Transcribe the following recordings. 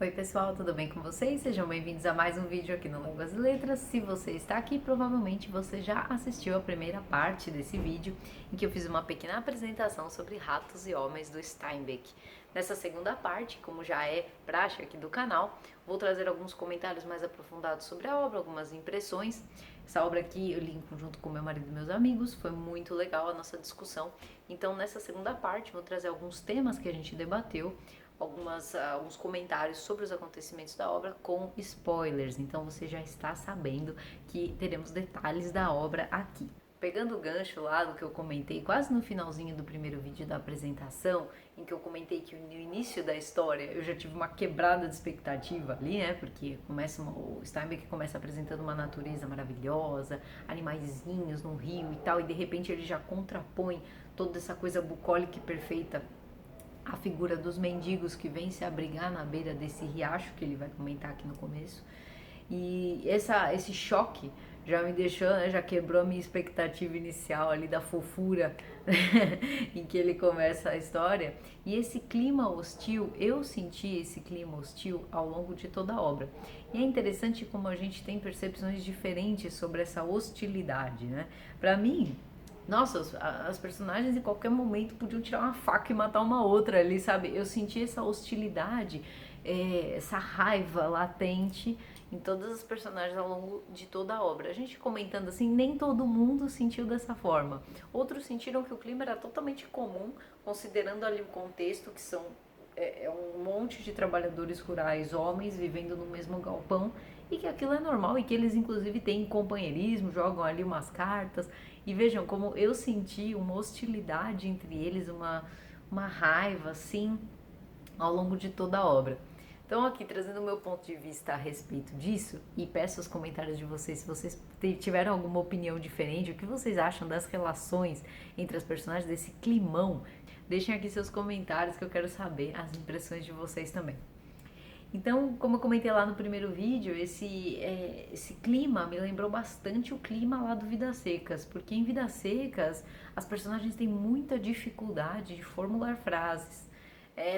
Oi pessoal, tudo bem com vocês? Sejam bem-vindos a mais um vídeo aqui no Línguas e Letras. Se você está aqui, provavelmente você já assistiu a primeira parte desse vídeo, em que eu fiz uma pequena apresentação sobre Ratos e Homens do Steinbeck. Nessa segunda parte, como já é praxe aqui do canal, vou trazer alguns comentários mais aprofundados sobre a obra, algumas impressões. Essa obra aqui eu li junto com meu marido e meus amigos, foi muito legal a nossa discussão. Então nessa segunda parte vou trazer alguns temas que a gente debateu, alguns comentários sobre os acontecimentos da obra com spoilers, então você já está sabendo que teremos detalhes da obra aqui. Pegando o gancho lá do que eu comentei quase no finalzinho do primeiro vídeo da apresentação, em que eu comentei que no início da história eu já tive uma quebrada de expectativa ali, né? Porque o Steinbeck começa apresentando uma natureza maravilhosa, animaizinhos no rio e tal, e de repente ele já contrapõe toda essa coisa bucólica e perfeita a figura dos mendigos que vêm se abrigar na beira desse riacho que ele vai comentar aqui no começo. E esse choque já me deixou, né, já quebrou a minha expectativa inicial ali da fofura em que ele começa a história. E esse clima hostil, eu senti esse clima hostil ao longo de toda a obra. E é interessante como a gente tem percepções diferentes sobre essa hostilidade, né? Para mim, nossa, as personagens em qualquer momento podiam tirar uma faca e matar uma outra ali, sabe? Eu senti essa hostilidade, essa raiva latente em todas as personagens ao longo de toda a obra. A gente comentando assim, nem todo mundo sentiu dessa forma. Outros sentiram que o clima era totalmente comum, considerando ali o contexto, que são um monte de trabalhadores rurais, homens, vivendo no mesmo galpão, e que aquilo é normal e que eles inclusive têm companheirismo, jogam ali umas cartas. E vejam como eu senti uma hostilidade entre eles, uma raiva assim ao longo de toda a obra. Então aqui trazendo o meu ponto de vista a respeito disso, e peço os comentários de vocês se vocês tiveram alguma opinião diferente, o que vocês acham das relações entre as personagens, desse climão. Deixem aqui seus comentários que eu quero saber as impressões de vocês também. Então, como eu comentei lá no primeiro vídeo, esse clima me lembrou bastante o clima lá do Vidas Secas, porque em Vidas Secas as personagens têm muita dificuldade de formular frases.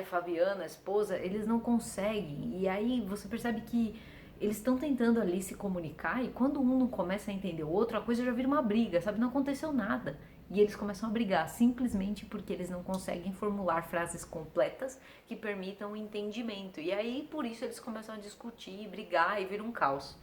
Fabiana, a esposa, eles não conseguem, e aí você percebe que eles estão tentando ali se comunicar, e quando um não começa a entender o outro, a coisa já vira uma briga, sabe? Não aconteceu nada. E eles começam a brigar simplesmente porque eles não conseguem formular frases completas que permitam o entendimento. E aí, por isso, eles começam a discutir, brigar e vira um caos.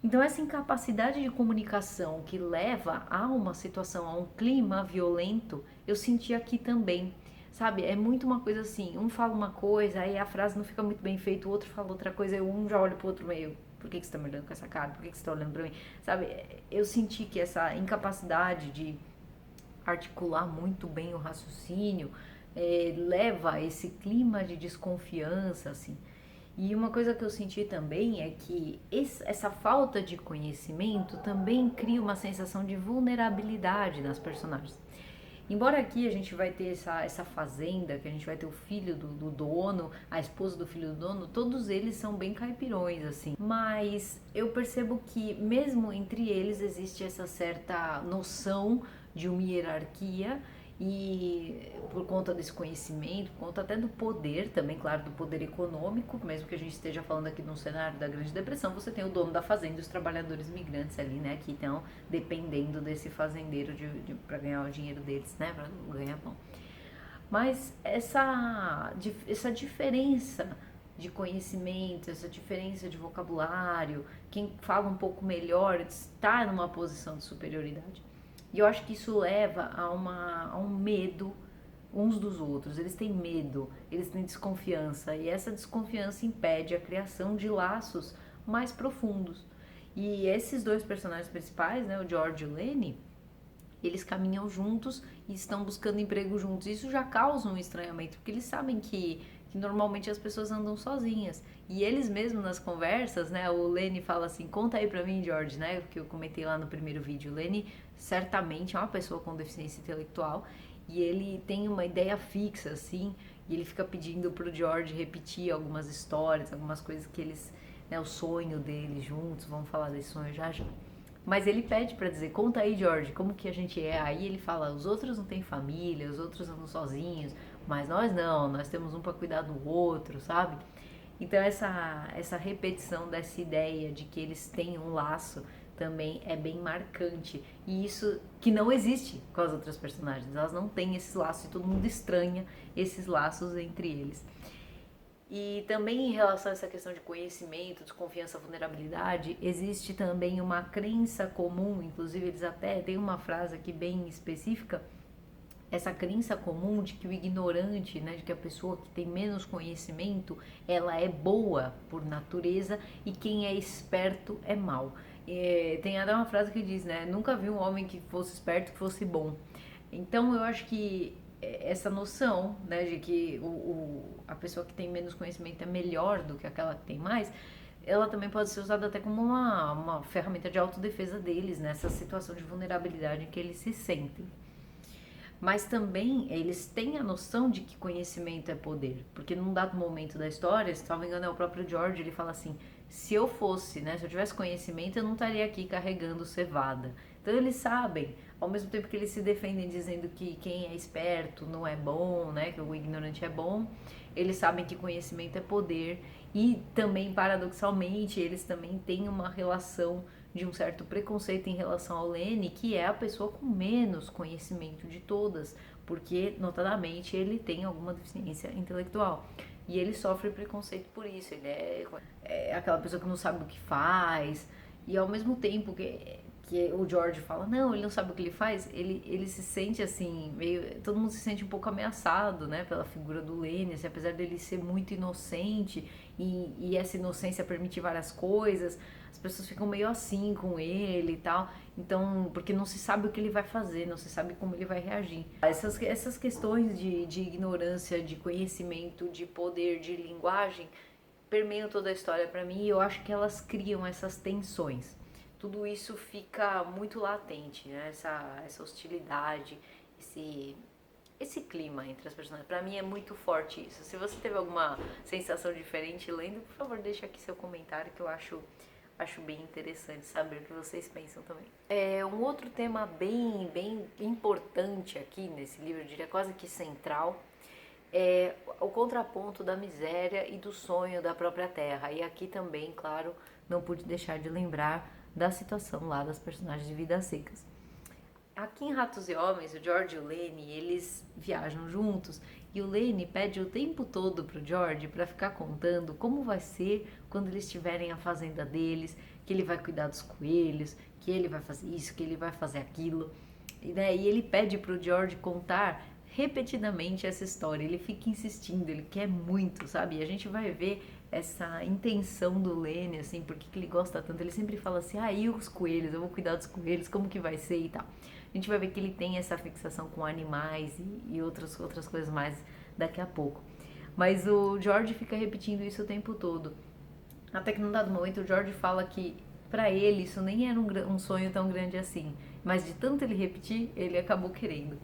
Então, essa incapacidade de comunicação que leva a uma situação, a um clima violento, eu senti aqui também. Sabe, é muito uma coisa assim, um fala uma coisa, aí a frase não fica muito bem feita, o outro fala outra coisa, aí um já olha pro outro meio, por que você tá me olhando com essa cara? Por que você tá olhando pra mim? Sabe, eu senti que essa incapacidade de articular muito bem o raciocínio leva a esse clima de desconfiança, assim. E uma coisa que eu senti também é que essa falta de conhecimento também cria uma sensação de vulnerabilidade nas personagens. Embora aqui a gente vai ter essa fazenda, que a gente vai ter o filho do dono, a esposa do filho do dono, todos eles são bem caipirões, assim. Mas eu percebo que mesmo entre eles existe essa certa noção de uma hierarquia, e por conta desse conhecimento, por conta até do poder também, claro, do poder econômico, mesmo que a gente esteja falando aqui num cenário da Grande Depressão, você tem o dono da fazenda e os trabalhadores migrantes ali, né, que estão dependendo desse fazendeiro para ganhar o dinheiro deles, né, para ganhar pão. Mas essa diferença de conhecimento, essa diferença de vocabulário, quem fala um pouco melhor está numa posição de superioridade. E eu acho que isso leva a um medo uns dos outros. Eles têm medo, eles têm desconfiança, e essa desconfiança impede a criação de laços mais profundos. E esses dois personagens principais, né, o George e o Lenny, eles caminham juntos e estão buscando emprego juntos. Isso já causa um estranhamento, porque eles sabem que normalmente as pessoas andam sozinhas. E eles mesmos nas conversas, né, o Lenny fala assim, conta aí pra mim, George, né, que eu comentei lá no primeiro vídeo. O Lenny certamente é uma pessoa com deficiência intelectual e ele tem uma ideia fixa, assim, e ele fica pedindo pro George repetir algumas histórias, algumas coisas que eles, né, o sonho deles juntos, vamos falar desse sonho já já. Mas ele pede pra dizer, conta aí, George, como que a gente é? Aí ele fala, os outros não têm família, os outros andam sozinhos, mas nós não, nós temos um pra cuidar do outro, sabe? Então essa repetição dessa ideia de que eles têm um laço também é bem marcante. E isso que não existe com as outras personagens. Elas não têm esse laço e todo mundo estranha esses laços entre eles. E também em relação a essa questão de conhecimento, desconfiança, vulnerabilidade, existe também uma crença comum, inclusive eles até têm uma frase aqui bem específica, essa crença comum de que o ignorante, né, de que a pessoa que tem menos conhecimento, ela é boa por natureza e quem é esperto é mau. Tem até uma frase que diz, né, nunca vi um homem que fosse esperto que fosse bom. Então eu acho que essa noção, né, de que a pessoa que tem menos conhecimento é melhor do que aquela que tem mais, ela também pode ser usada até como uma ferramenta de autodefesa deles, nessa situação de vulnerabilidade em que eles se sentem. Mas também eles têm a noção de que conhecimento é poder, porque num dado momento da história, se não me engano é o próprio George, ele fala assim, se eu fosse, né, se eu tivesse conhecimento eu não estaria aqui carregando cevada. Então eles sabem, ao mesmo tempo que eles se defendem dizendo que quem é esperto não é bom, né, que o ignorante é bom, eles sabem que conhecimento é poder e também, paradoxalmente, eles também têm uma relação de um certo preconceito em relação ao Lenny, que é a pessoa com menos conhecimento de todas, porque, notadamente, ele tem alguma deficiência intelectual. E ele sofre preconceito por isso, ele é aquela pessoa que não sabe o que faz, e ao mesmo tempo que o George fala, não, ele não sabe o que ele faz, ele se sente assim, meio, todo mundo se sente um pouco ameaçado, né, pela figura do Lenny, assim, apesar dele ser muito inocente, e essa inocência permite várias coisas, as pessoas ficam meio assim com ele e tal, então, porque não se sabe o que ele vai fazer, não se sabe como ele vai reagir. Essas questões de ignorância, de conhecimento, de poder, de linguagem, permeiam toda a história pra mim e eu acho que elas criam essas tensões. Tudo isso fica muito latente, né? Essa hostilidade, esse clima entre as personagens. Pra mim é muito forte isso. Se você teve alguma sensação diferente lendo, por favor, deixa aqui seu comentário que eu acho bem interessante saber o que vocês pensam também. Um outro tema bem importante aqui nesse livro, eu diria quase que central, é o contraponto da miséria e do sonho da própria terra. E aqui também, claro, não pude deixar de lembrar da situação lá das personagens de Vidas Secas. Aqui em Ratos e Homens, o George e o Lenny, eles viajam juntos e o Lenny pede o tempo todo pro George para ficar contando como vai ser quando eles tiverem a fazenda deles, que ele vai cuidar dos coelhos, que ele vai fazer isso, que ele vai fazer aquilo. E ele pede pro George contar repetidamente essa história, ele fica insistindo, ele quer muito, sabe? E a gente vai ver essa intenção do Lenny, assim, porque que ele gosta tanto, ele sempre fala assim, e os coelhos, eu vou cuidar dos coelhos, como que vai ser e tal. A gente vai ver que ele tem essa fixação com animais e outras coisas mais daqui a pouco. Mas o George fica repetindo isso o tempo todo. Até que num dado momento o George fala que pra ele isso nem era um sonho tão grande assim. Mas de tanto ele repetir, ele acabou querendo.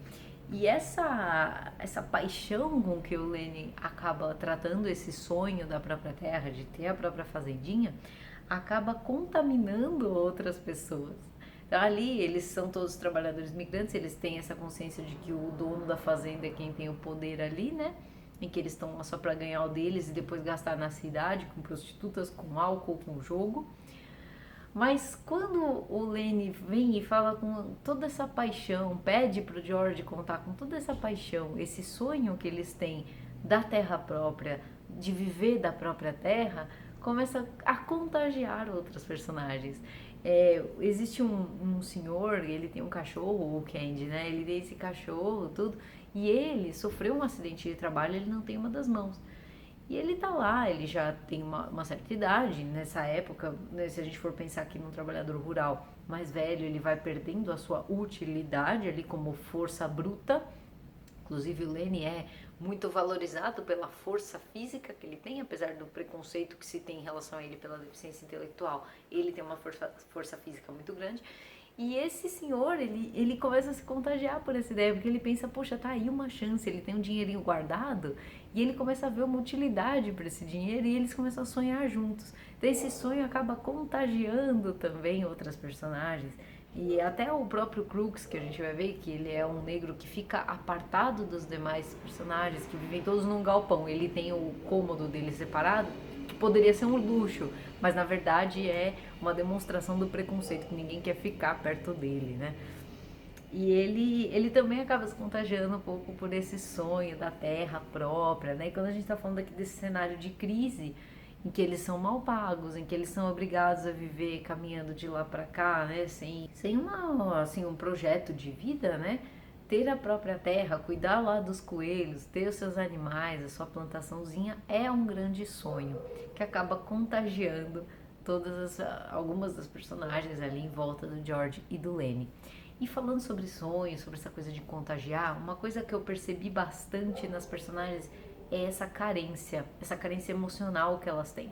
E essa paixão com que o Lenny acaba tratando esse sonho da própria terra, de ter a própria fazendinha, acaba contaminando outras pessoas. Então, ali eles são todos trabalhadores migrantes, eles têm essa consciência de que o dono da fazenda é quem tem o poder ali, né? Em que eles estão lá só para ganhar o deles e depois gastar na cidade, com prostitutas, com álcool, com jogo. Mas quando o Lenny vem e fala com toda essa paixão, pede pro George contar com toda essa paixão, esse sonho que eles têm da terra própria, de viver da própria terra, começa a contagiar outros personagens. Existe um senhor, ele tem um cachorro, o Candy, né? Ele tem esse cachorro, tudo, e ele sofreu um acidente de trabalho, ele não tem uma das mãos. E ele tá lá, ele já tem uma certa idade, nessa época, né, se a gente for pensar aqui num trabalhador rural mais velho, ele vai perdendo a sua utilidade ali como força bruta. Inclusive o Lenny é muito valorizado pela força física que ele tem, apesar do preconceito que se tem em relação a ele pela deficiência intelectual, ele tem uma força física muito grande. E esse senhor, ele começa a se contagiar por essa ideia, porque ele pensa, poxa, tá aí uma chance, ele tem um dinheirinho guardado, e ele começa a ver uma utilidade para esse dinheiro, e eles começam a sonhar juntos. Então esse sonho acaba contagiando também outras personagens, e até o próprio Crooks, que a gente vai ver que ele é um negro que fica apartado dos demais personagens, que vivem todos num galpão, ele tem o cômodo dele separado, poderia ser um luxo, mas na verdade é uma demonstração do preconceito, que ninguém quer ficar perto dele, né? E ele também acaba se contagiando um pouco por esse sonho da terra própria, né? E quando a gente está falando aqui desse cenário de crise, em que eles são mal pagos, em que eles são obrigados a viver caminhando de lá para cá, né? Sem assim, um projeto de vida, né? Ter a própria terra, cuidar lá dos coelhos, ter os seus animais, a sua plantaçãozinha é um grande sonho que acaba contagiando algumas das personagens ali em volta do George e do Lenny. E falando sobre sonhos, sobre essa coisa de contagiar, uma coisa que eu percebi bastante nas personagens é essa carência emocional que elas têm.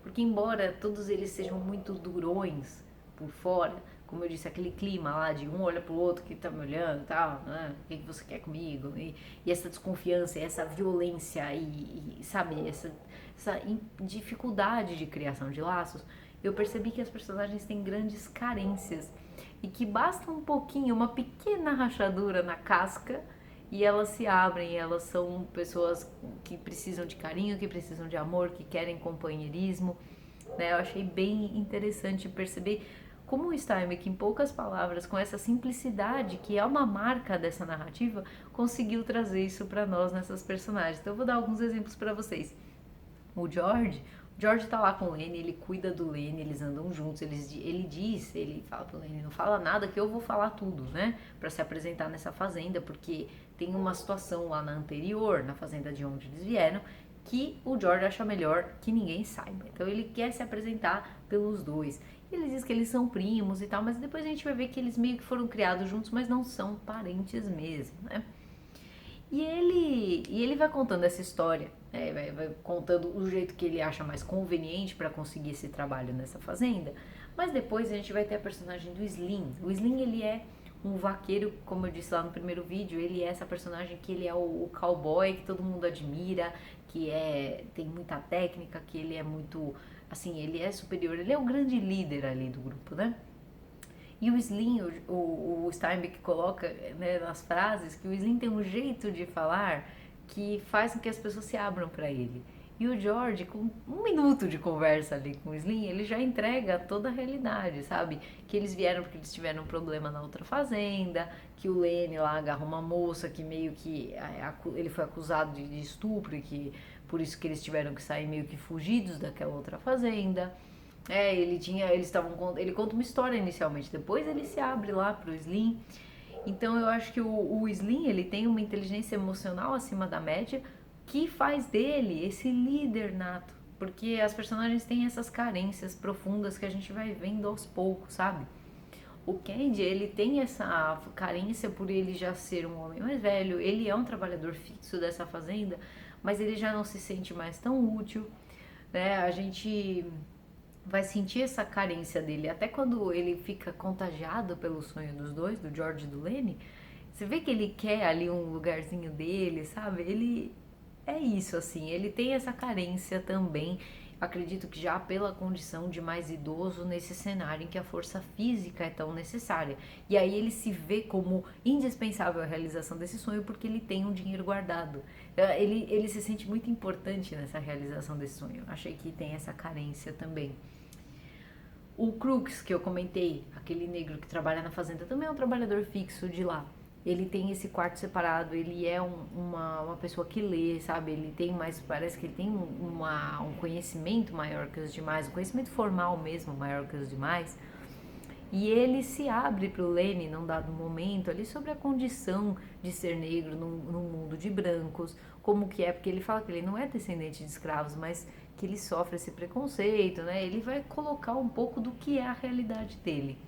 Porque embora todos eles sejam muito durões por fora, como eu disse, aquele clima lá de um olha pro outro que tá me olhando e tal, né? O que você quer comigo? E essa desconfiança, essa violência e sabe, essa dificuldade de criação de laços, eu percebi que as personagens têm grandes carências e que basta um pouquinho, uma pequena rachadura na casca e elas se abrem, elas são pessoas que precisam de carinho, que precisam de amor, que querem companheirismo, né? Eu achei bem interessante perceber como o Steinbeck, em poucas palavras, com essa simplicidade que é uma marca dessa narrativa, conseguiu trazer isso para nós nessas personagens. Então eu vou dar alguns exemplos para vocês. O George tá lá com o Lenny, ele cuida do Lenny, eles andam juntos, ele fala pro Lenny, não fala nada que eu vou falar tudo, né? Pra se apresentar nessa fazenda, porque tem uma situação lá na anterior, na fazenda de onde eles vieram, que o George acha melhor que ninguém saiba. Então ele quer se apresentar pelos dois. Ele diz que eles são primos e tal, mas depois a gente vai ver que eles meio que foram criados juntos, mas não são parentes mesmo, né? E ele vai contando essa história, né? Vai contando o jeito que ele acha mais conveniente para conseguir esse trabalho nessa fazenda. Mas depois a gente vai ter a personagem do Slim. O Slim, ele é um vaqueiro, como eu disse lá no primeiro vídeo, ele é essa personagem que ele é o cowboy que todo mundo admira, tem muita técnica, que ele é muito, assim, ele é superior, ele é o grande líder ali do grupo, né? E o Slim, o Steinbeck coloca, né, nas frases que o Slim tem um jeito de falar que faz com que as pessoas se abram para ele. E o George, com um minuto de conversa ali com o Slim, ele já entrega toda a realidade, sabe? Que eles vieram porque eles tiveram um problema na outra fazenda, que o Lenny lá agarrou uma moça que meio que ele foi acusado de estupro e que por isso que eles tiveram que sair meio que fugidos daquela outra fazenda. Ele conta uma história inicialmente, depois ele se abre lá pro Slim. Então eu acho que o Slim, ele tem uma inteligência emocional acima da média, que faz dele esse líder nato, porque as personagens têm essas carências profundas que a gente vai vendo aos poucos, sabe? O Candy, ele tem essa carência por ele já ser um homem mais velho, ele é um trabalhador fixo dessa fazenda, mas ele já não se sente mais tão útil, né? A gente vai sentir essa carência dele, até quando ele fica contagiado pelo sonho dos dois, do George e do Lenny, você vê que ele quer ali um lugarzinho dele, sabe? Ele é isso, assim, ele tem essa carência também, acredito que já pela condição de mais idoso nesse cenário em que a força física é tão necessária. E aí ele se vê como indispensável a realização desse sonho porque ele tem um dinheiro guardado. Ele se sente muito importante nessa realização desse sonho. Achei que tem essa carência também. O Crooks, que eu comentei, aquele negro que trabalha na fazenda, também é um trabalhador fixo de lá. Ele tem esse quarto separado, ele é uma pessoa que lê, sabe? Ele tem mais, parece que ele tem um conhecimento maior que os demais, um conhecimento formal mesmo maior que os demais. E ele se abre para o Lenny num dado momento ali sobre a condição de ser negro num mundo de brancos, como que é, porque ele fala que ele não é descendente de escravos, mas que ele sofre esse preconceito, né? Ele vai colocar um pouco do que é a realidade dele.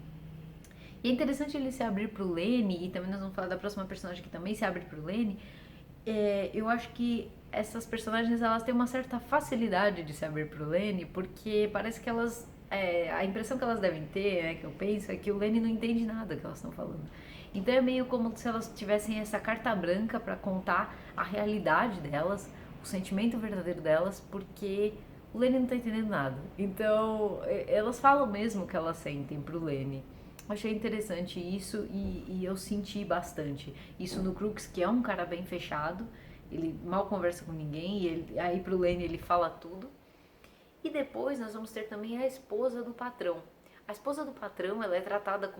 E é interessante ele se abrir pro Lenny, e também nós vamos falar da próxima personagem que também se abre pro Lenny. Eu acho que essas personagens, elas têm uma certa facilidade de se abrir pro Lenny, porque parece que elas... a impressão que elas devem ter, né, que eu penso, é que o Lenny não entende nada que elas estão falando. Então é meio como se elas tivessem essa carta branca para contar a realidade delas, o sentimento verdadeiro delas, porque o Lenny não tá entendendo nada. Então elas falam mesmo o que elas sentem pro Lenny. Achei interessante isso e eu senti bastante isso no Crooks, que é um cara bem fechado, ele mal conversa com ninguém, aí pro Lenny ele fala tudo. E depois nós vamos ter também a esposa do patrão. A esposa do patrão, ela é tratada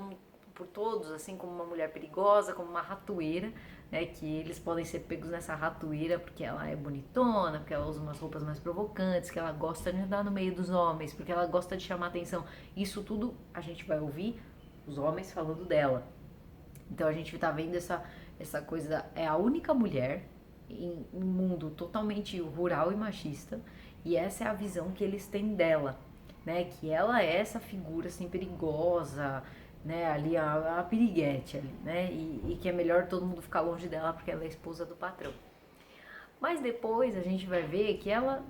por todos, assim, como uma mulher perigosa, como uma ratoeira, né, que eles podem ser pegos nessa ratoeira porque ela é bonitona, porque ela usa umas roupas mais provocantes, que ela gosta de andar no meio dos homens, porque ela gosta de chamar atenção. Isso tudo a gente vai ouvir os homens falando dela. Então a gente tá vendo essa coisa, é a única mulher em um mundo totalmente rural e machista, e essa é a visão que eles têm dela, né? Que ela é essa figura assim perigosa, né? Ali a piriguete ali, né? E que é melhor todo mundo ficar longe dela porque ela é esposa do patrão. Mas depois a gente vai ver que ela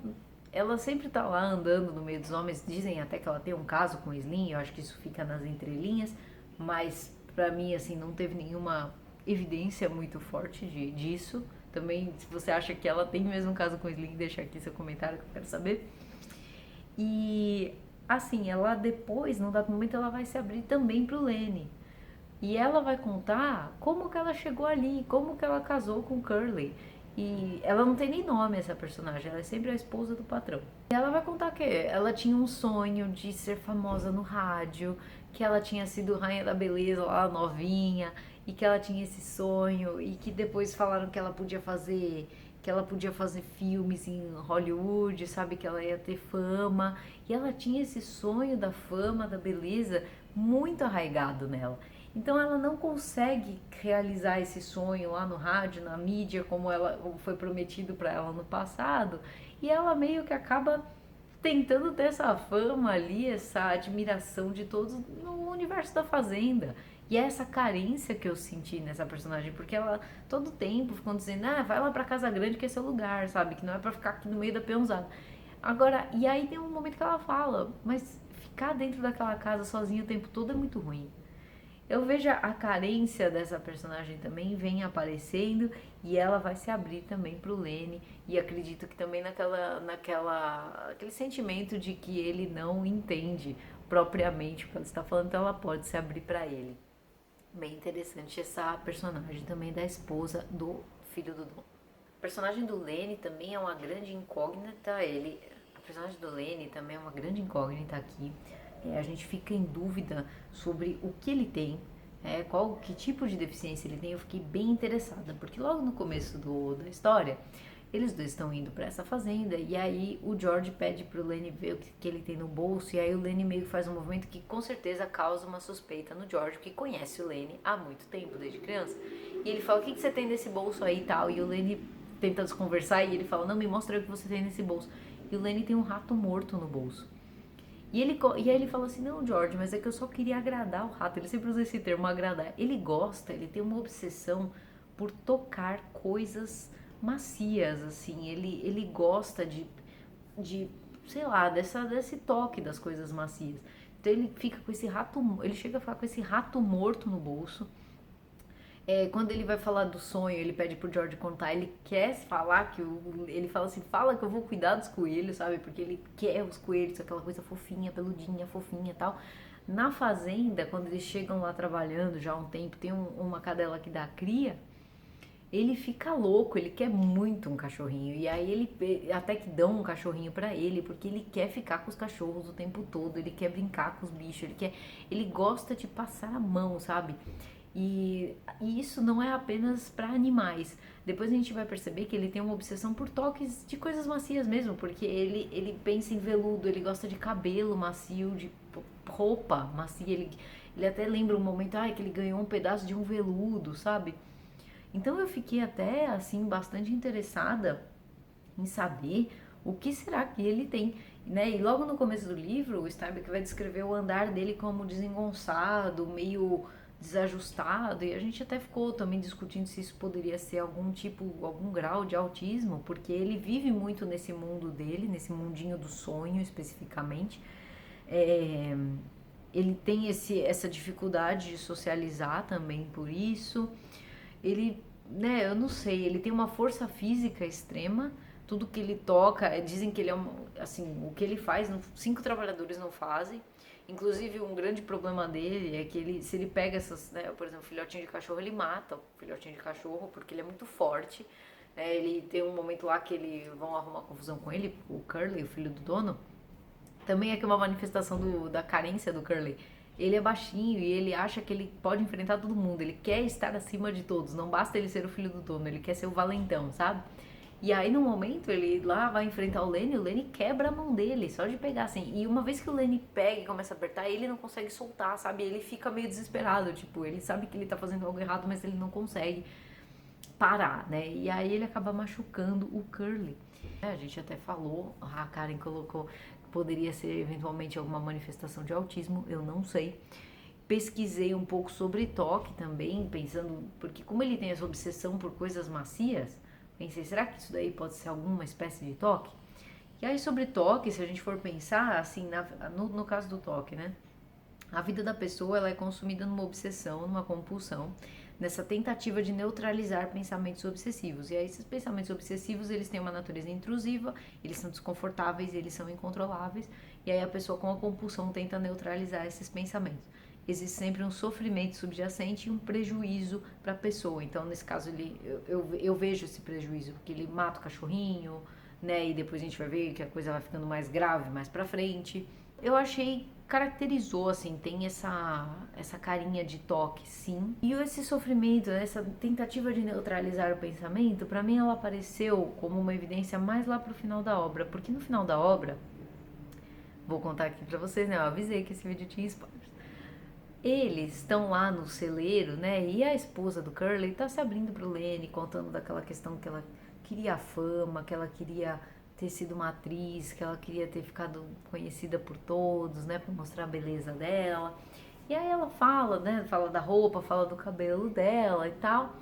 sempre tá lá andando no meio dos homens. Dizem até que ela tem um caso com o Slim, eu acho que isso fica nas entrelinhas, mas pra mim, assim, não teve nenhuma evidência muito forte disso. Também, se você acha que ela tem mesmo um caso com o Slim, deixa aqui seu comentário que eu quero saber. E, assim, ela depois, num dado momento, ela vai se abrir também pro Lenny. E ela vai contar como que ela chegou ali, como que ela casou com Curly. E ela não tem nem nome, essa personagem, ela é sempre a esposa do patrão. E ela vai contar que ela tinha um sonho de ser famosa no rádio, que ela tinha sido rainha da beleza lá novinha, e que ela tinha esse sonho, e que depois falaram que ela podia fazer filmes em Hollywood, sabe, que ela ia ter fama. E ela tinha esse sonho da fama, da beleza, muito arraigado nela. Então ela não consegue realizar esse sonho lá no rádio, na mídia, como foi prometido para ela no passado, e ela meio que acaba tentando ter essa fama ali, essa admiração de todos no universo da Fazenda. E é essa carência que eu senti nessa personagem, porque ela todo tempo ficou dizendo, vai lá pra Casa Grande que é seu lugar, sabe? Que não é pra ficar aqui no meio da peãozada. Agora, e aí tem um momento que ela fala, mas ficar dentro daquela casa sozinha o tempo todo é muito ruim. Eu vejo a carência dessa personagem também vem aparecendo e ela vai se abrir também pro Lenny, e acredito que também aquele sentimento de que ele não entende propriamente o que ela está falando, então ela pode se abrir para ele. Bem interessante essa personagem também da esposa do filho do Dom. A personagem do Lenny também é uma grande incógnita, a personagem do Lenny também é uma grande incógnita aqui. A gente fica em dúvida sobre o que ele tem, que tipo de deficiência ele tem. Eu fiquei bem interessada, porque logo no começo da história, eles dois estão indo para essa fazenda, e aí o George pede pro Lenny ver o que ele tem no bolso, e aí o Lenny meio que faz um movimento que com certeza causa uma suspeita no George, que conhece o Lenny há muito tempo, desde criança. E ele fala, o que você tem nesse bolso aí e tal, e o Lenny tenta desconversar, e ele fala, não, me mostra o que você tem nesse bolso. E o Lenny tem um rato morto no bolso. E aí ele fala assim, não, George, mas é que eu só queria agradar o rato. Ele sempre usa esse termo, agradar. Ele tem uma obsessão por tocar coisas macias, assim. Ele gosta de sei lá, desse toque das coisas macias. Então ele fica com esse rato, ele chega a ficar com esse rato morto no bolso. Quando ele vai falar do sonho, ele pede pro George contar, ele quer falar ele fala assim, fala que eu vou cuidar dos coelhos, sabe? Porque ele quer os coelhos, aquela coisa fofinha, peludinha, fofinha e tal. Na fazenda, quando eles chegam lá trabalhando já há um tempo, tem uma cadela que dá cria, ele fica louco, ele quer muito um cachorrinho. E aí ele até que dão um cachorrinho pra ele, porque ele quer ficar com os cachorros o tempo todo, ele quer brincar com os bichos, ele gosta de passar a mão, sabe? E isso não é apenas para animais. Depois a gente vai perceber que ele tem uma obsessão por toques de coisas macias mesmo, porque ele pensa em veludo, ele gosta de cabelo macio, de roupa macia. Ele até lembra um momento que ele ganhou um pedaço de um veludo, sabe? Então eu fiquei até assim bastante interessada em saber o que será que ele tem, né? E logo no começo do livro, o Steinbeck vai descrever o andar dele como desengonçado, meio desajustado, e a gente até ficou também discutindo se isso poderia ser algum grau de autismo, porque ele vive muito nesse mundo dele, nesse mundinho do sonho especificamente. Ele tem essa dificuldade de socializar também por isso. Ele, né, eu não sei, ele tem uma força física extrema, tudo que ele toca, dizem que ele é assim, o que ele faz, 5 trabalhadores não fazem. Inclusive, um grande problema dele é que se ele pega por exemplo, filhotinho de cachorro, ele mata o filhotinho de cachorro porque ele é muito forte. Ele tem um momento lá que vão arrumar confusão com ele, o Curly, o filho do dono, Também é que uma manifestação da carência do Curly. Ele é baixinho e ele acha que ele pode enfrentar todo mundo. Ele quer estar acima de todos. Não basta ele ser o filho do dono, ele quer ser o valentão, sabe? E aí, no momento, ele lá vai enfrentar o Lenny quebra a mão dele, só de pegar assim. E uma vez que o Lenny pega e começa a apertar, ele não consegue soltar, sabe? Ele fica meio desesperado, tipo, ele sabe que ele tá fazendo algo errado, mas ele não consegue parar, né? E aí ele acaba machucando o Curly. A gente até falou, a Karen colocou que poderia ser eventualmente alguma manifestação de autismo, eu não sei. Pesquisei um pouco sobre toque também, pensando, porque como ele tem essa obsessão por coisas macias, pensei, será que isso daí pode ser alguma espécie de toque? E aí sobre toque, se a gente for pensar, assim, no caso do toque, né? A vida da pessoa ela é consumida numa obsessão, numa compulsão, nessa tentativa de neutralizar pensamentos obsessivos. E aí esses pensamentos obsessivos, eles têm uma natureza intrusiva, eles são desconfortáveis, eles são incontroláveis, e aí a pessoa com a compulsão tenta neutralizar esses pensamentos. Existe sempre um sofrimento subjacente e um prejuízo para a pessoa. Então, nesse caso, eu vejo esse prejuízo, porque ele mata o cachorrinho, né? E depois a gente vai ver que a coisa vai ficando mais grave mais pra frente. Eu achei, caracterizou, assim, tem essa carinha de toque, sim. E esse sofrimento, essa tentativa de neutralizar o pensamento, pra mim ela apareceu como uma evidência mais lá pro final da obra. Porque no final da obra, vou contar aqui pra vocês, né? Eu avisei que esse vídeo tinha spoilers. Eles estão lá no celeiro, né? E a esposa do Curly tá se abrindo pro Lenny, contando daquela questão que ela queria fama, que ela queria ter sido uma atriz, que ela queria ter ficado conhecida por todos, né? Pra mostrar a beleza dela. E aí ela fala, né? Fala da roupa, fala do cabelo dela e tal.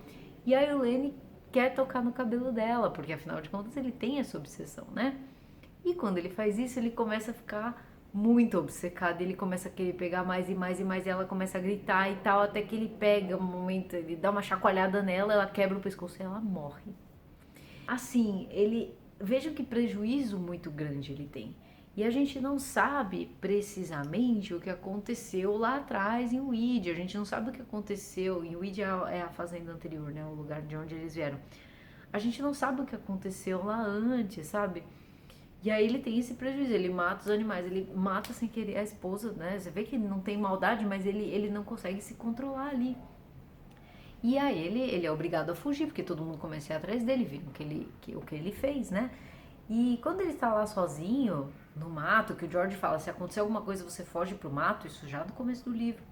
E aí o Lenny quer tocar no cabelo dela, porque afinal de contas ele tem essa obsessão, né? E quando ele faz isso, ele começa a ficar muito obcecado, ele começa a querer pegar mais e mais e mais, e ela começa a gritar e tal, até que ele pega um momento, ele dá uma chacoalhada nela, ela quebra o pescoço e ela morre. Assim, vejam que prejuízo muito grande ele tem. E a gente não sabe precisamente o que aconteceu lá atrás em Weed. A gente não sabe o que aconteceu. Em Weed é a fazenda anterior, né? O lugar de onde eles vieram. A gente não sabe o que aconteceu lá antes, sabe? E aí ele tem esse prejuízo, ele mata os animais, ele mata sem querer a esposa, né? Você vê que ele não tem maldade, mas ele não consegue se controlar ali. E aí ele é obrigado a fugir, porque todo mundo começa a ir atrás dele, vindo o que ele fez, né? E quando ele está lá sozinho, no mato, que o George fala, se acontecer alguma coisa você foge pro mato, isso já no começo do livro.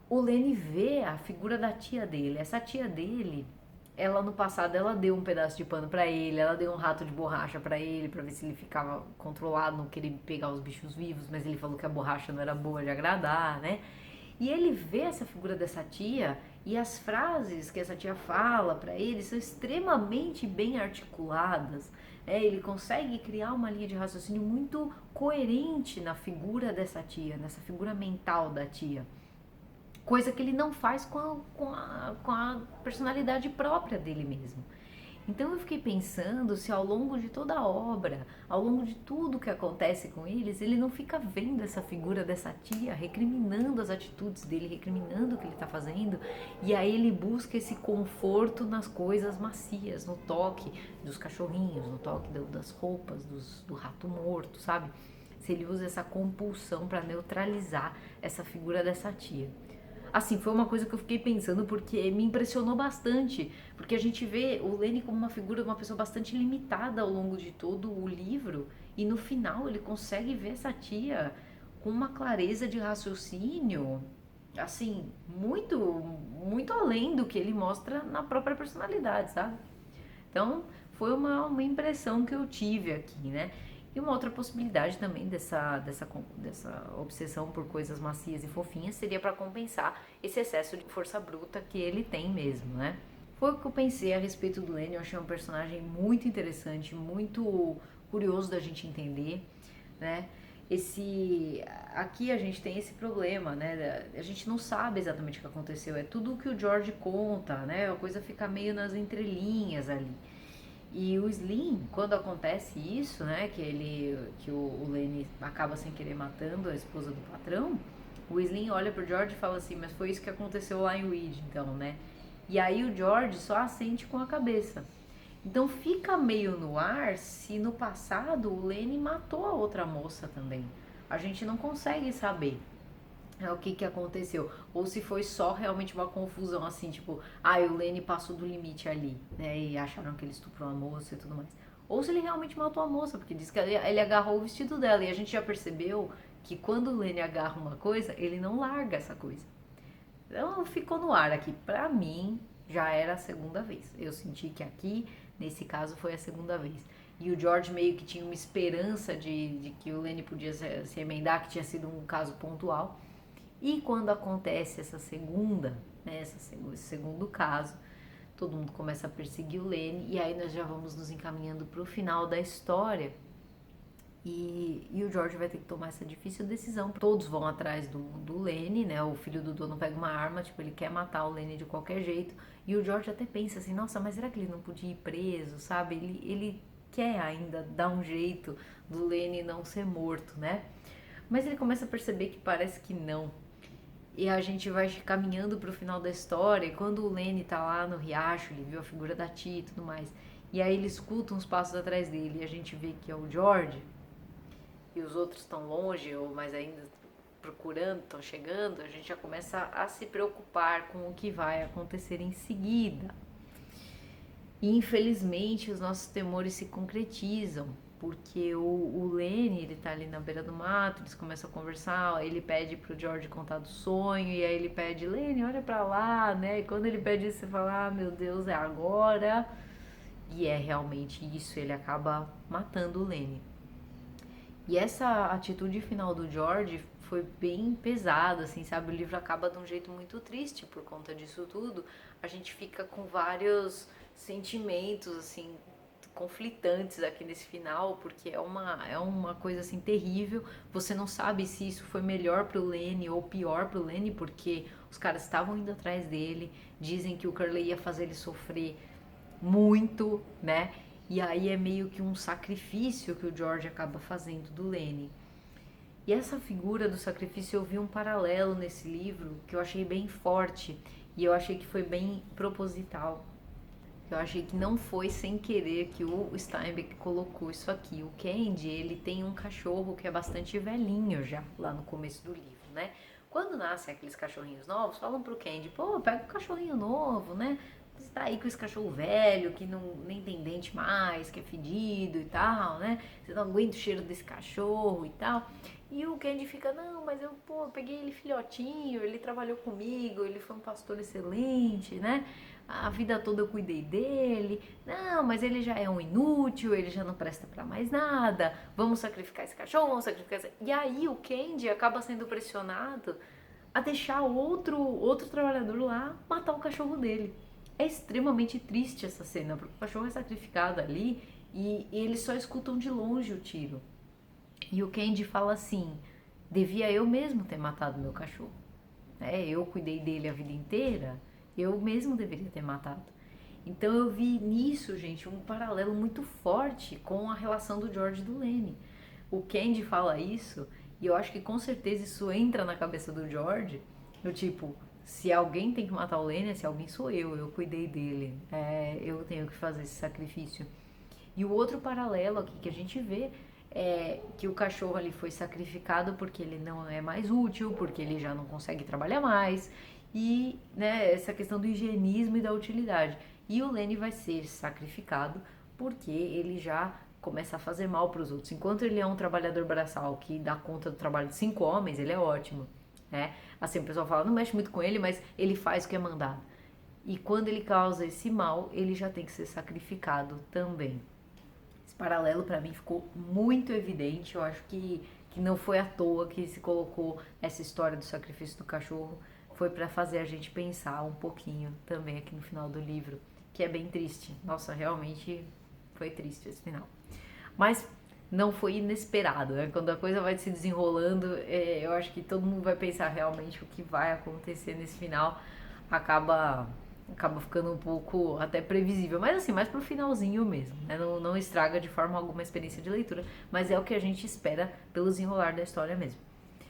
O Lenny vê a figura da tia dele. Essa tia dele, ela no passado, ela deu um pedaço de pano pra ele, ela deu um rato de borracha pra ele, pra ver se ele ficava controlado, não queria pegar os bichos vivos, mas ele falou que a borracha não era boa de agradar, né? E ele vê essa figura dessa tia e as frases que essa tia fala pra ele são extremamente bem articuladas. Ele consegue criar uma linha de raciocínio muito coerente na figura dessa tia, nessa figura mental da tia. Coisa que ele não faz com a personalidade própria dele mesmo. Então eu fiquei pensando se ao longo de toda a obra, ao longo de tudo que acontece com eles, ele não fica vendo essa figura dessa tia, recriminando as atitudes dele, recriminando o que ele está fazendo, e aí ele busca esse conforto nas coisas macias, no toque dos cachorrinhos, no toque das roupas, do rato morto, sabe? Se ele usa essa compulsão para neutralizar essa figura dessa tia. Assim, foi uma coisa que eu fiquei pensando porque me impressionou bastante, porque a gente vê o Lenny como uma figura, uma pessoa bastante limitada ao longo de todo o livro, e no final ele consegue ver essa tia com uma clareza de raciocínio, assim, muito além do que ele mostra na própria personalidade, sabe? Então, foi uma impressão que eu tive aqui, né? E uma outra possibilidade também dessa obsessão por coisas macias e fofinhas seria para compensar esse excesso de força bruta que ele tem mesmo, né? Foi o que eu pensei a respeito do Lenny. Eu achei um personagem muito interessante, muito curioso da gente entender, né? Aqui a gente tem esse problema, né? A gente não sabe exatamente o que aconteceu, é tudo o que o George conta, né? A coisa fica meio nas entrelinhas ali. E o Slim, quando acontece isso, né, que o Lenny acaba sem querer matando a esposa do patrão, o Slim olha pro George e fala assim, mas foi isso que aconteceu lá em Weed, então, né? E aí o George só assente com a cabeça. Então fica meio no ar se no passado o Lenny matou a outra moça também. A gente não consegue saber o que aconteceu. Ou se foi só realmente uma confusão, assim, tipo, o Lenny passou do limite ali, né? E acharam que ele estuprou a moça e tudo mais. Ou se ele realmente matou a moça, porque diz que ele agarrou o vestido dela. E a gente já percebeu que quando o Lenny agarra uma coisa, ele não larga essa coisa. Então ficou no ar aqui. Pra mim, já era a segunda vez. Eu senti que aqui, nesse caso, foi a segunda vez. E o George meio que tinha uma esperança de que o Lenny podia se emendar, que tinha sido um caso pontual. E quando acontece essa segunda, né, esse segundo caso, todo mundo começa a perseguir o Lenny. E aí nós já vamos nos encaminhando para o final da história. E o George vai ter que tomar essa difícil decisão. Todos vão atrás do Lenny, né? O filho do dono pega uma arma, tipo, ele quer matar o Lenny de qualquer jeito. E o George até pensa assim, nossa, mas será que ele não podia ir preso, sabe? Ele quer ainda dar um jeito do Lenny não ser morto, né? Mas ele começa a perceber que parece que não. E a gente vai caminhando pro final da história. E quando o Lenny tá lá no riacho, ele viu a figura da tia e tudo mais. E aí ele escuta uns passos atrás dele e a gente vê que é o George. E os outros estão longe, ou mais ainda procurando, estão chegando. A gente já começa a se preocupar com o que vai acontecer em seguida. E infelizmente os nossos temores se concretizam, porque o Lenny, ele tá ali na beira do mato, eles começam a conversar, ele pede pro George contar do sonho, e aí ele pede, Lenny, olha pra lá, né? E quando ele pede isso, você fala, meu Deus, é agora. E é realmente isso, ele acaba matando o Lenny. E essa atitude final do George foi bem pesada, assim, sabe? O livro acaba de um jeito muito triste por conta disso tudo. A gente fica com vários sentimentos, assim, conflitantes aqui nesse final, porque é uma coisa, assim, terrível. Você não sabe se isso foi melhor pro Lenny ou pior pro Lenny, porque os caras estavam indo atrás dele, dizem que o Curly ia fazer ele sofrer muito, né? E aí é meio que um sacrifício que o George acaba fazendo do Lenny. E essa figura do sacrifício eu vi um paralelo nesse livro que eu achei bem forte e eu achei que foi bem proposital. Eu achei que não foi sem querer que o Steinbeck colocou isso aqui. O Candy, ele tem um cachorro que é bastante velhinho já, lá no começo do livro, né? Quando nascem aqueles cachorrinhos novos, falam pro Candy, pô, pega um cachorrinho novo, né? Você tá aí com esse cachorro velho, que não, nem tem dente mais, que é fedido e tal, né? Você não aguenta o cheiro desse cachorro e tal. E o Candy fica, não, mas eu, pô, peguei ele filhotinho, ele trabalhou comigo, ele foi um pastor excelente, né? A vida toda eu cuidei dele. Não, mas ele já é um inútil, ele já não presta pra mais nada. Vamos sacrificar esse cachorro, vamos sacrificar esse... E aí o Candy acaba sendo pressionado a deixar outro trabalhador lá matar o cachorro dele. É extremamente triste essa cena, porque o cachorro é sacrificado ali e eles só escutam de longe o tiro. E o Candy fala assim, devia eu mesmo ter matado meu cachorro. Eu cuidei dele a vida inteira, eu mesmo deveria ter matado. Então eu vi nisso, gente, um paralelo muito forte com a relação do George e do Lenny. O Candy fala isso e eu acho que com certeza isso entra na cabeça do George, do tipo, se alguém tem que matar o Lenny, se alguém sou eu cuidei dele, eu tenho que fazer esse sacrifício. E o outro paralelo aqui que a gente vê é que o cachorro ali foi sacrificado porque ele não é mais útil, porque ele já não consegue trabalhar mais, e né, essa questão do higienismo e da utilidade. E o Lenny vai ser sacrificado porque ele já começa a fazer mal para os outros. Enquanto ele é um trabalhador braçal que dá conta do trabalho de 5 homens, ele é ótimo. Né? Assim, o pessoal fala, não mexe muito com ele, mas ele faz o que é mandado. E quando ele causa esse mal, ele já tem que ser sacrificado também. Esse paralelo para mim ficou muito evidente. Eu acho que não foi à toa que se colocou essa história do sacrifício do cachorro. Foi para fazer a gente pensar um pouquinho também aqui no final do livro, que é bem triste. Nossa, realmente foi triste esse final. Mas não foi inesperado, né? Quando a coisa vai se desenrolando, eu acho que todo mundo vai pensar realmente o que vai acontecer nesse final. Acaba ficando um pouco até previsível, mas assim, mais pro finalzinho mesmo, né? Não estraga de forma alguma a experiência de leitura, mas é o que a gente espera pelo desenrolar da história mesmo.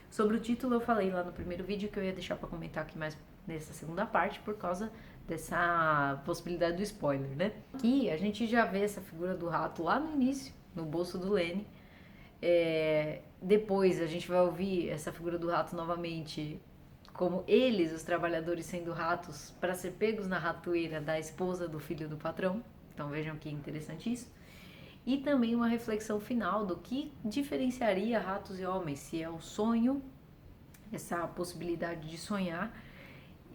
Sobre o título eu falei lá no primeiro vídeo que eu ia deixar para comentar aqui mais nessa segunda parte por causa dessa possibilidade do spoiler, né? Aqui a gente já vê essa figura do rato lá no início, no bolso do Lenny. Depois a gente vai ouvir essa figura do rato novamente, como eles, os trabalhadores, sendo ratos para ser pegos na ratoeira da esposa do filho do patrão. Então vejam que interessante isso. E também uma reflexão final do que diferenciaria ratos e homens, se é o sonho, essa possibilidade de sonhar,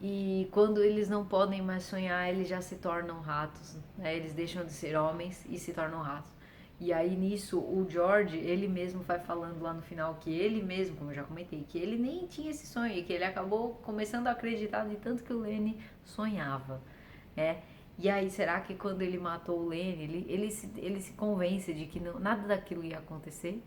e quando eles não podem mais sonhar, eles já se tornam ratos, né? Eles deixam de ser homens e se tornam ratos. E aí nisso o George, ele mesmo vai falando lá no final que ele mesmo, como eu já comentei, que ele nem tinha esse sonho e que ele acabou começando a acreditar de tanto que o Lenny sonhava, né? E aí será que quando ele matou o Lenny, ele se convence de que não, nada daquilo ia acontecer?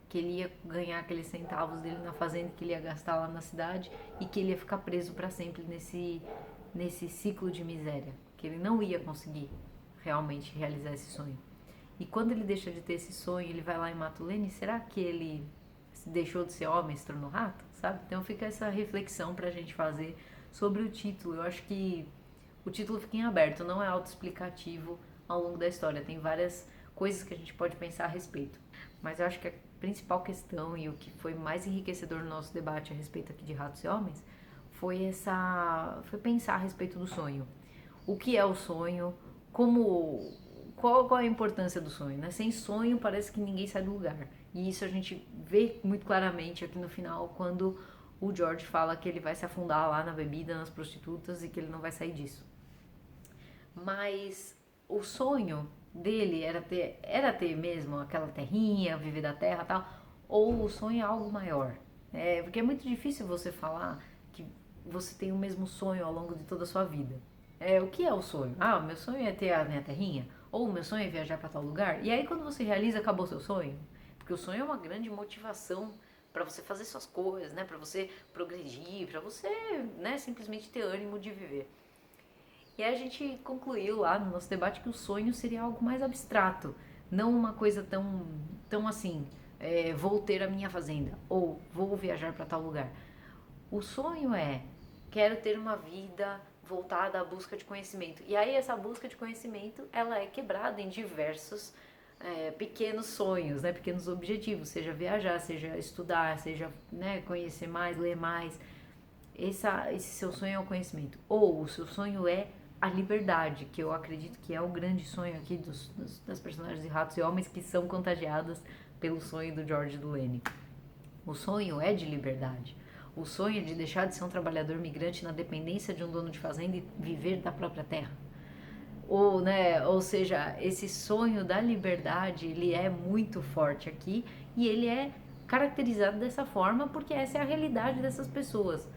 Que ele ia ganhar aqueles centavos dele na fazenda que ele ia gastar lá na cidade e que ele ia ficar preso para sempre nesse ciclo de miséria, que ele não ia conseguir realmente realizar esse sonho. E quando ele deixa de ter esse sonho, ele vai lá e mata o Lenny, será que ele deixou de ser homem e se tornou rato? Sabe? Então fica essa reflexão pra gente fazer sobre o título. Eu acho que o título fica em aberto, não é autoexplicativo ao longo da história. Tem várias coisas que a gente pode pensar a respeito. Mas eu acho que a principal questão e o que foi mais enriquecedor no nosso debate a respeito aqui de ratos e homens foi pensar a respeito do sonho. O que é o sonho? Qual é a importância do sonho, né? Sem sonho parece que ninguém sai do lugar. E isso a gente vê muito claramente aqui no final, quando o George fala que ele vai se afundar lá na bebida, nas prostitutas e que ele não vai sair disso. Mas o sonho dele era ter mesmo aquela terrinha, viver da terra e tal, ou o sonho é algo maior? Porque é muito difícil você falar que você tem o mesmo sonho ao longo de toda a sua vida. O que é o sonho? Ah, meu sonho é ter a minha terrinha, ou o meu sonho é viajar para tal lugar. E aí quando você realiza, acabou o seu sonho? Porque o sonho é uma grande motivação para você fazer suas coisas, né? Para você progredir, para você, né, simplesmente ter ânimo de viver. E aí a gente concluiu lá no nosso debate que o sonho seria algo mais abstrato, não uma coisa tão assim, vou ter a minha fazenda, ou vou viajar para tal lugar. O sonho quero ter uma vida voltada à busca de conhecimento. E aí essa busca de conhecimento, ela é quebrada em diversos pequenos sonhos, né, pequenos objetivos, seja viajar, seja estudar, seja, né, conhecer mais, ler mais. Esse seu sonho é o conhecimento. Ou o seu sonho é a liberdade, que eu acredito que é o grande sonho aqui das personagens de ratos e homens que são contagiadas pelo sonho do George e do Lenny. O sonho é de liberdade. O sonho é de deixar de ser um trabalhador migrante na dependência de um dono de fazenda e viver da própria terra. Ou seja, esse sonho da liberdade, ele é muito forte aqui e ele é caracterizado dessa forma porque essa é a realidade dessas pessoas.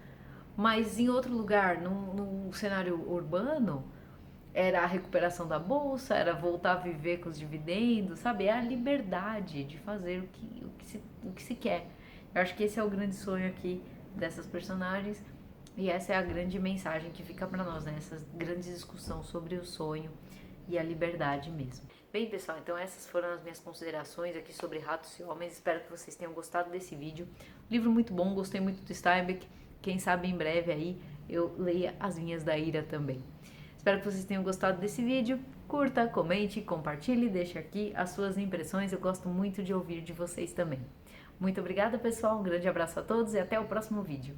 Mas em outro lugar, num cenário urbano, era a recuperação da bolsa, era voltar a viver com os dividendos, sabe? É a liberdade de fazer o que se quer. Eu acho que esse é o grande sonho aqui dessas personagens e essa é a grande mensagem que fica para nós, né? Essa grande discussão sobre o sonho e a liberdade mesmo. Bem, pessoal, então essas foram as minhas considerações aqui sobre Ratos e Homens. Espero que vocês tenham gostado desse vídeo. Livro muito bom, gostei muito do Steinbeck. Quem sabe em breve aí eu leia As Vinhas da Ira também. Espero que vocês tenham gostado desse vídeo. Curta, comente, compartilhe, deixe aqui as suas impressões. Eu gosto muito de ouvir de vocês também. Muito obrigada, pessoal. Um grande abraço a todos e até o próximo vídeo.